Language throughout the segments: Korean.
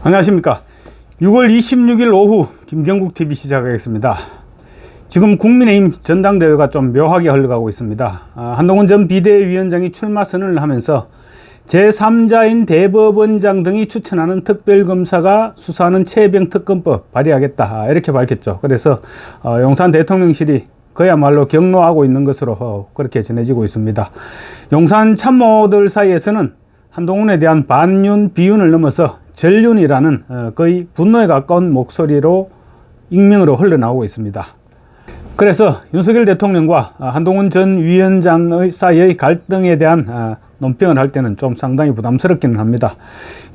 안녕하십니까. 6월 26일 오후 김경국TV 시작하겠습니다. 지금 국민의힘 전당대회가 좀 묘하게 흘러가고 있습니다. 한동훈 전 비대위원장이 출마 선언을 하면서 제3자인 대법원장 등이 추천하는 특별검사가 수사하는 최혜병 특검법 발의하겠다, 이렇게 밝혔죠. 그래서 용산 대통령실이 그야말로 격노하고 있는 것으로 그렇게 전해지고 있습니다. 용산 참모들 사이에서는 한동훈에 대한 반윤, 비윤을 넘어서 전륜이라는 거의 분노에 가까운 목소리로 익명으로 흘러나오고 있습니다. 그래서 윤석열 대통령과 한동훈 전 위원장의 사이의 갈등에 대한 논평을 할 때는 좀 상당히 부담스럽기는 합니다.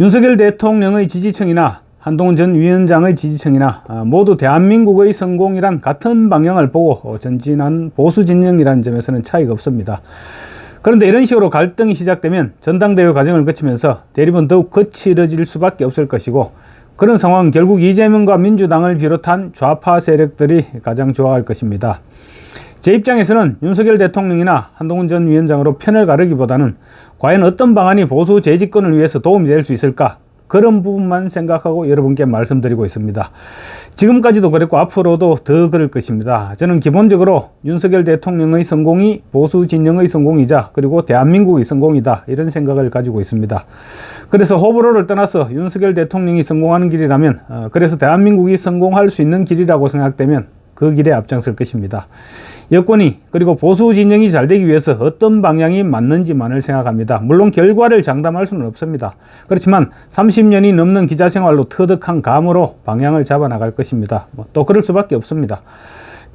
윤석열 대통령의 지지층이나 한동훈 전 위원장의 지지층이나 모두 대한민국의 성공이란 같은 방향을 보고 전진한 보수 진영이라는 점에서는 차이가 없습니다. 그런데 이런 식으로 갈등이 시작되면 전당대회 과정을 거치면서 대립은 더욱 거칠어질 수밖에 없을 것이고, 그런 상황은 결국 이재명과 민주당을 비롯한 좌파 세력들이 가장 좋아할 것입니다. 제 입장에서는 윤석열 대통령이나 한동훈 전 위원장으로 편을 가르기보다는 과연 어떤 방안이 보수 재집권을 위해서 도움이 될 수 있을까, 그런 부분만 생각하고 여러분께 말씀드리고 있습니다. 지금까지도 그랬고 앞으로도 더 그럴 것입니다. 저는 기본적으로 윤석열 대통령의 성공이 보수 진영의 성공이자 그리고 대한민국의 성공이다, 이런 생각을 가지고 있습니다. 그래서 호불호를 떠나서 윤석열 대통령이 성공하는 길이라면, 그래서 대한민국이 성공할 수 있는 길이라고 생각되면 그 길에 앞장설 것입니다. 여권이 그리고 보수 진영이 잘 되기 위해서 어떤 방향이 맞는지만을 생각합니다. 물론 결과를 장담할 수는 없습니다. 그렇지만 30년이 넘는 기자 생활로 터득한 감으로 방향을 잡아 나갈 것입니다. 또 그럴 수밖에 없습니다.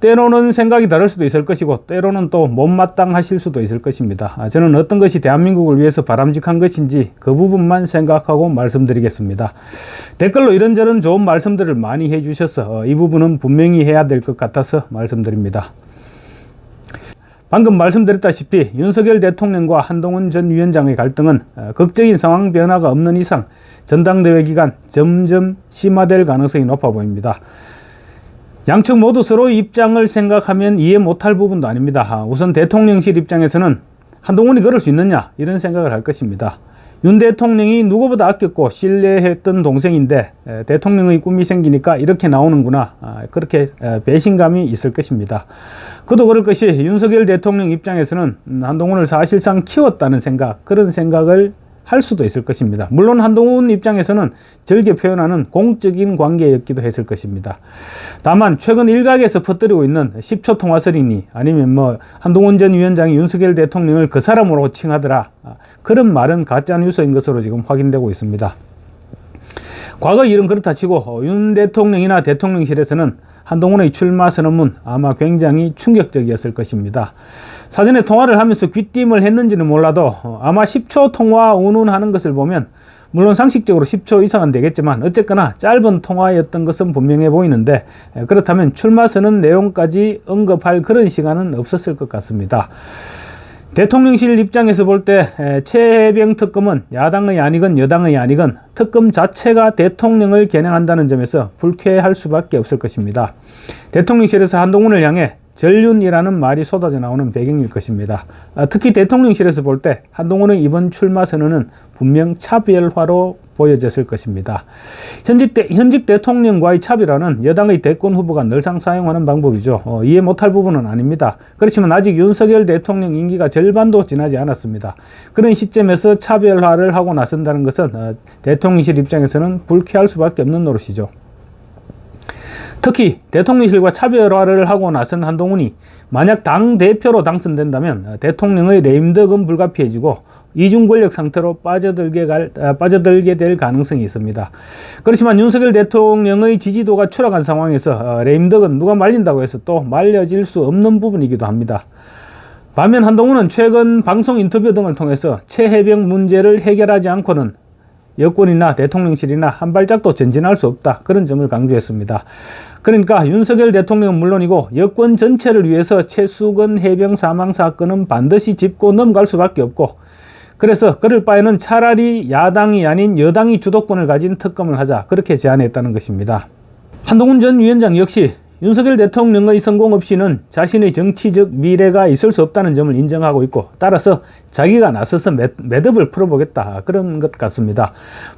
때로는 생각이 다를 수도 있을 것이고, 때로는 또 못마땅하실 수도 있을 것입니다. 저는 어떤 것이 대한민국을 위해서 바람직한 것인지 그 부분만 생각하고 말씀드리겠습니다. 댓글로 이런저런 좋은 말씀들을 많이 해주셔서 이 부분은 분명히 해야 될 것 같아서 말씀드립니다. 방금 말씀드렸다시피 윤석열 대통령과 한동훈 전 위원장의 갈등은 극적인 상황 변화가 없는 이상 전당대회 기간 점점 심화될 가능성이 높아 보입니다. 양측 모두 서로의 입장을 생각하면 이해 못할 부분도 아닙니다. 우선 대통령실 입장에서는 한동훈이 그럴 수 있느냐, 이런 생각을 할 것입니다. 윤 대통령이 누구보다 아꼈고 신뢰했던 동생인데 대통령의 꿈이 생기니까 이렇게 나오는구나, 그렇게 배신감이 있을 것입니다. 그도 그럴 것이 윤석열 대통령 입장에서는 한동훈을 사실상 키웠다는 생각, 그런 생각을 할 수도 있을 것입니다. 물론 한동훈 입장에서는 절개 표현하는 공적인 관계였기도 했을 것입니다. 다만 최근 일각에서 퍼뜨리고 있는 10초 통화설이니 아니면 한동훈 전 위원장이 윤석열 대통령을 그 사람으로 칭하더라, 그런 말은 가짜 뉴스인 것으로 지금 확인되고 있습니다. 과거 일은 그렇다 치고 윤 대통령이나 대통령실에서는 한동훈의 출마 선언문 아마 굉장히 충격적이었을 것입니다. 사전에 통화를 하면서 귀띔을 했는지는 몰라도 아마 10초 통화 운운하는 것을 보면, 물론 상식적으로 10초 이상은 되겠지만 어쨌거나 짧은 통화였던 것은 분명해 보이는데, 그렇다면 출마 선언 내용까지 언급할 그런 시간은 없었을 것 같습니다. 대통령실 입장에서 볼 때 최혜병 특검은 야당의 아니건 여당의 아니건 특검 자체가 대통령을 겨냥한다는 점에서 불쾌할 수밖에 없을 것입니다. 대통령실에서 한동훈을 향해 전륜이라는 말이 쏟아져 나오는 배경일 것입니다. 특히 대통령실에서 볼 때 한동훈의 이번 출마 선언은 분명 차별화로 보여졌을 것입니다. 현직 대통령과의 차별화는 여당의 대권 후보가 늘상 사용하는 방법이죠. 이해 못할 부분은 아닙니다. 그렇지만 아직 윤석열 대통령 임기가 절반도 지나지 않았습니다. 그런 시점에서 차별화를 하고 나선다는 것은 대통령실 입장에서는 불쾌할 수밖에 없는 노릇이죠. 특히 대통령실과 차별화를 하고 나선 한동훈이 만약 당대표로 당선된다면 대통령의 레임덕은 불가피해지고 이중 권력 상태로 빠져들게 될 가능성이 있습니다. 그렇지만 윤석열 대통령의 지지도가 추락한 상황에서 레임덕은 누가 말린다고 해서 또 말려질 수 없는 부분이기도 합니다. 반면 한동훈은 최근 방송 인터뷰 등을 통해서 최혜병 문제를 해결하지 않고는 여권이나 대통령실이나 한 발짝도 전진할 수 없다, 그런 점을 강조했습니다. 그러니까 윤석열 대통령은 물론이고 여권 전체를 위해서 최수건 해병 사망 사건은 반드시 짚고 넘어갈 수밖에 없고, 그래서 그럴 바에는 차라리 야당이 아닌 여당이 주도권을 가진 특검을 하자, 그렇게 제안했다는 것입니다. 한동훈 전 위원장 역시 윤석열 대통령의 성공 없이는 자신의 정치적 미래가 있을 수 없다는 점을 인정하고 있고, 따라서 자기가 나서서 매듭을 풀어보겠다, 그런 것 같습니다.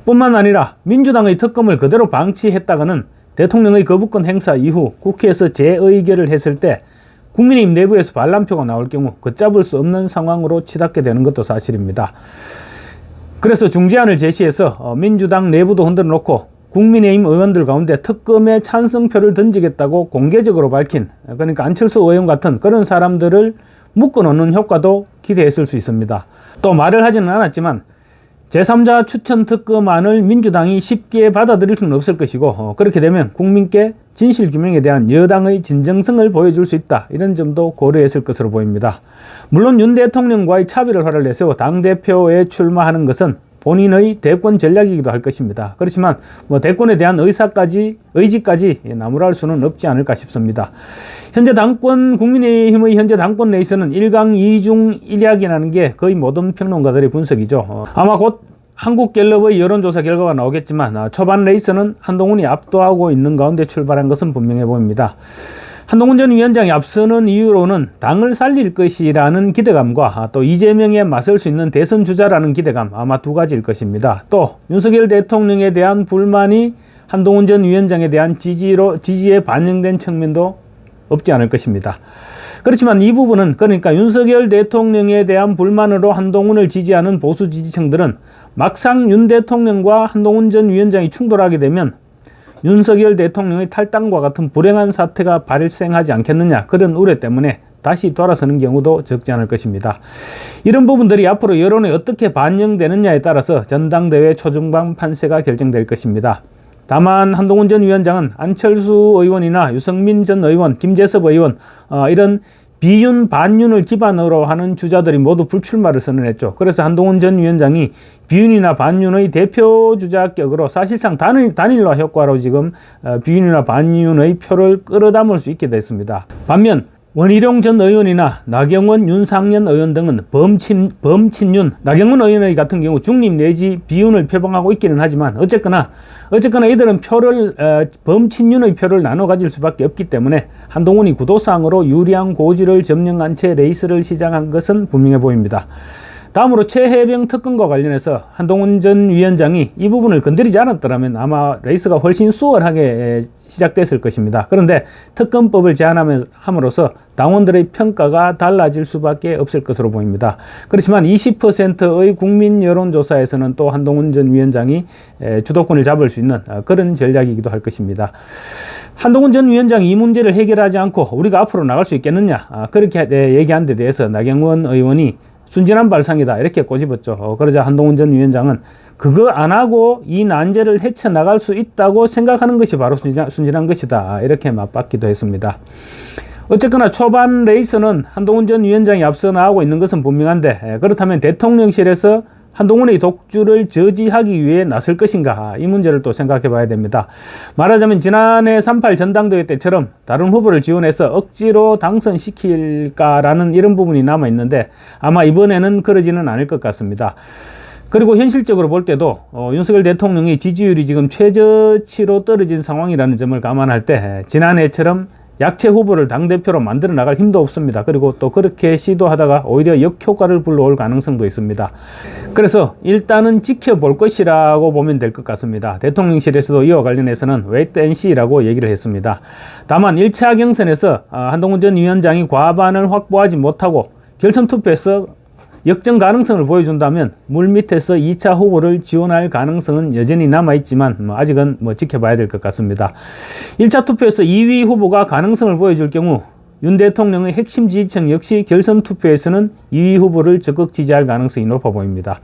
뿐만 아니라 민주당의 특검을 그대로 방치했다가는 대통령의 거부권 행사 이후 국회에서 재의결을 했을 때 국민의힘 내부에서 반란표가 나올 경우 걷잡을 수 없는 상황으로 치닫게 되는 것도 사실입니다. 그래서 중재안을 제시해서 민주당 내부도 흔들어 놓고 국민의힘 의원들 가운데 특검에 찬성표를 던지겠다고 공개적으로 밝힌, 그러니까 안철수 의원 같은 그런 사람들을 묶어놓는 효과도 기대했을 수 있습니다. 또 말을 하지는 않았지만 제3자 추천 특검안을 민주당이 쉽게 받아들일 수는 없을 것이고, 그렇게 되면 국민께 진실규명에 대한 여당의 진정성을 보여줄 수 있다, 이런 점도 고려했을 것으로 보입니다. 물론 윤 대통령과의 차별화를 내세워 당대표에 출마하는 것은 본인의 대권 전략이기도 할 것입니다. 그렇지만 대권에 대한 의지까지 나무랄 수는 없지 않을까 싶습니다. 현재 당권, 국민의힘의 현재 당권 레이스는 1강 2중 1약이라는 게 거의 모든 평론가들의 분석이죠. 아마 곧 한국갤럽의 여론조사 결과가 나오겠지만 초반 레이스는 한동훈이 압도하고 있는 가운데 출발한 것은 분명해 보입니다. 한동훈 전 위원장이 앞서는 이유로는 당을 살릴 것이라는 기대감과 또 이재명에 맞설 수 있는 대선 주자라는 기대감, 아마 두 가지일 것입니다. 또 윤석열 대통령에 대한 불만이 한동훈 전 위원장에 대한 지지에 반영된 측면도 없지 않을 것입니다. 그렇지만 이 부분은, 그러니까 윤석열 대통령에 대한 불만으로 한동훈을 지지하는 보수 지지층들은 막상 윤 대통령과 한동훈 전 위원장이 충돌하게 되면 윤석열 대통령의 탈당과 같은 불행한 사태가 발생하지 않겠느냐, 그런 우려 때문에 다시 돌아서는 경우도 적지 않을 것입니다. 이런 부분들이 앞으로 여론에 어떻게 반영되느냐에 따라서 전당대회 초중반 판세가 결정될 것입니다. 다만 한동훈 전 위원장은 안철수 의원이나 유승민 전 의원, 김재섭 의원, 이런 비윤, 반윤을 기반으로 하는 주자들이 모두 불출마를 선언했죠. 그래서 한동훈 전 위원장이 비윤이나 반윤의 대표 주자격으로 사실상 단일화 효과로 지금 비윤이나 반윤의 표를 끌어담을 수 있게 됐습니다. 반면 원희룡 전 의원이나 나경원, 윤상현 의원 등은 범친윤, 나경원 의원의 같은 경우 중립 내지 비윤을 표방하고 있기는 하지만 어쨌거나 이들은 범친윤의 표를 나눠 가질 수밖에 없기 때문에 한동훈이 구도상으로 유리한 고지를 점령한 채 레이스를 시작한 것은 분명해 보입니다. 다음으로 최혜병 특검과 관련해서 한동훈 전 위원장이 이 부분을 건드리지 않았더라면 아마 레이스가 훨씬 수월하게 시작됐을 것입니다. 그런데 특검법을 제안함으로써 당원들의 평가가 달라질 수밖에 없을 것으로 보입니다. 그렇지만 20%의 국민 여론조사에서는 또 한동훈 전 위원장이 주도권을 잡을 수 있는 그런 전략이기도 할 것입니다. 한동훈 전 위원장이 이 문제를 해결하지 않고 우리가 앞으로 나갈 수 있겠느냐, 그렇게 얘기한 데 대해서 나경원 의원이 순진한 발상이다, 이렇게 꼬집었죠. 그러자 한동훈 전 위원장은 그거 안 하고 이 난제를 헤쳐나갈 수 있다고 생각하는 것이 바로 순진한 것이다, 이렇게 맞받기도 했습니다. 어쨌거나 초반 레이스는 한동훈 전 위원장이 앞서 나가고 있는 것은 분명한데, 그렇다면 대통령실에서 한동훈의 독주를 저지하기 위해 나설 것인가, 이 문제를 또 생각해 봐야 됩니다. 말하자면 지난해 3.8 전당대회 때처럼 다른 후보를 지원해서 억지로 당선시킬까라는 이런 부분이 남아 있는데 아마 이번에는 그러지는 않을 것 같습니다. 그리고 현실적으로 볼 때도 윤석열 대통령의 지지율이 지금 최저치로 떨어진 상황이라는 점을 감안할 때 지난해처럼 약체 후보를 당대표로 만들어 나갈 힘도 없습니다. 그리고 또 그렇게 시도하다가 오히려 역효과를 불러올 가능성도 있습니다. 그래서 일단은 지켜볼 것이라고 보면 될 것 같습니다. 대통령실에서도 이와 관련해서는 wait and see라고 얘기를 했습니다. 다만 1차 경선에서 한동훈 전 위원장이 과반을 확보하지 못하고 결선 투표에서 역전 가능성을 보여준다면 물밑에서 2차 후보를 지원할 가능성은 여전히 남아있지만 아직은 지켜봐야 될 것 같습니다. 1차 투표에서 2위 후보가 가능성을 보여줄 경우 윤 대통령의 핵심 지지층 역시 결선 투표에서는 2위 후보를 적극 지지할 가능성이 높아 보입니다.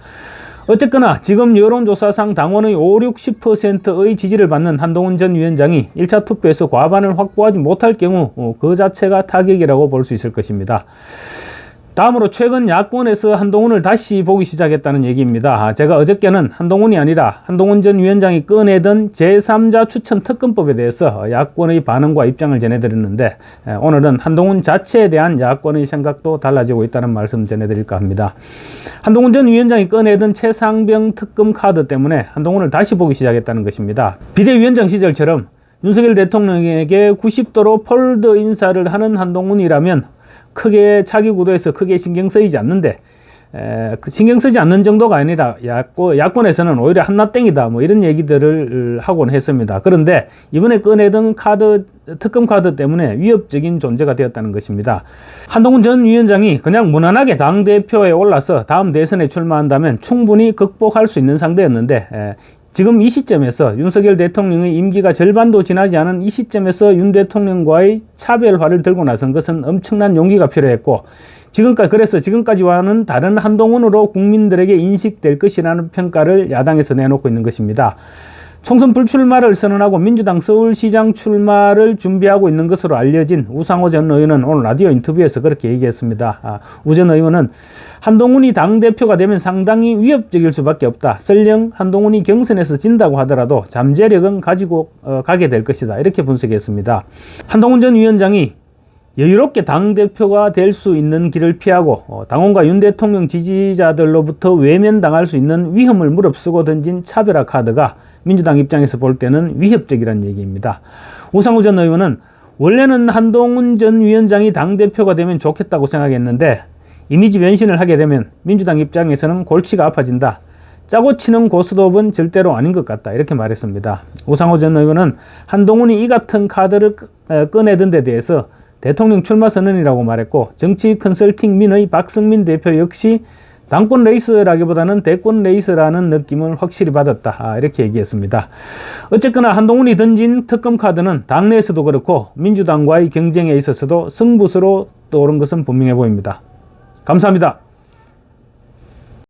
어쨌거나 지금 여론조사상 당원의 5, 60%의 지지를 받는 한동훈 전 위원장이 1차 투표에서 과반을 확보하지 못할 경우 그 자체가 타격이라고 볼 수 있을 것입니다. 다음으로 최근 야권에서 한동훈을 다시 보기 시작했다는 얘기입니다. 제가 어저께는 한동훈이 아니라 한동훈 전 위원장이 꺼내던 제3자 추천 특검법에 대해서 야권의 반응과 입장을 전해드렸는데 오늘은 한동훈 자체에 대한 야권의 생각도 달라지고 있다는 말씀 전해드릴까 합니다. 한동훈 전 위원장이 꺼내던 최상병 특검 카드 때문에 한동훈을 다시 보기 시작했다는 것입니다. 비대위원장 시절처럼 윤석열 대통령에게 90도로 폴더 인사를 하는 한동훈이라면 크게 차기 구도에서 크게 신경 쓰이지 않는데, 신경 쓰지 않는 정도가 아니라 야권에서는 오히려 한나땡이다 뭐 이런 얘기들을 하곤 했습니다. 그런데 이번에 꺼내던 특검 카드 때문에 위협적인 존재가 되었다는 것입니다. 한동훈 전 위원장이 그냥 무난하게 당대표에 올라서 다음 대선에 출마한다면 충분히 극복할 수 있는 상대였는데, 지금 이 시점에서 윤석열 대통령의 임기가 절반도 지나지 않은 이 시점에서 윤 대통령과의 차별화를 들고 나선 것은 엄청난 용기가 필요했고, 그래서 지금까지와는 다른 한동훈으로 국민들에게 인식될 것이라는 평가를 야당에서 내놓고 있는 것입니다. 총선 불출마를 선언하고 민주당 서울시장 출마를 준비하고 있는 것으로 알려진 우상호 전 의원은 오늘 라디오 인터뷰에서 그렇게 얘기했습니다. 우 전 의원은 한동훈이 당대표가 되면 상당히 위협적일 수밖에 없다. 설령 한동훈이 경선에서 진다고 하더라도 잠재력은 가지고 가게 될 것이다. 이렇게 분석했습니다. 한동훈 전 위원장이 여유롭게 당대표가 될 수 있는 길을 피하고 당원과 윤 대통령 지지자들로부터 외면당할 수 있는 위험을 무릅쓰고 던진 차별화 카드가 민주당 입장에서 볼 때는 위협적이라는 얘기입니다. 우상호 전 의원은 원래는 한동훈 전 위원장이 당대표가 되면 좋겠다고 생각했는데 이미지 변신을 하게 되면 민주당 입장에서는 골치가 아파진다. 짜고 치는 고스톱은 절대로 아닌 것 같다. 이렇게 말했습니다. 우상호 전 의원은 한동훈이 이 같은 카드를 꺼내던 데 대해서 대통령 출마 선언이라고 말했고, 정치 컨설팅 민의 박성민 대표 역시 당권 레이스라기보다는 대권 레이스라는 느낌을 확실히 받았다. 이렇게 얘기했습니다. 어쨌거나 한동훈이 던진 특검 카드는 당내에서도 그렇고 민주당과의 경쟁에 있어서도 승부수로 떠오른 것은 분명해 보입니다. 감사합니다.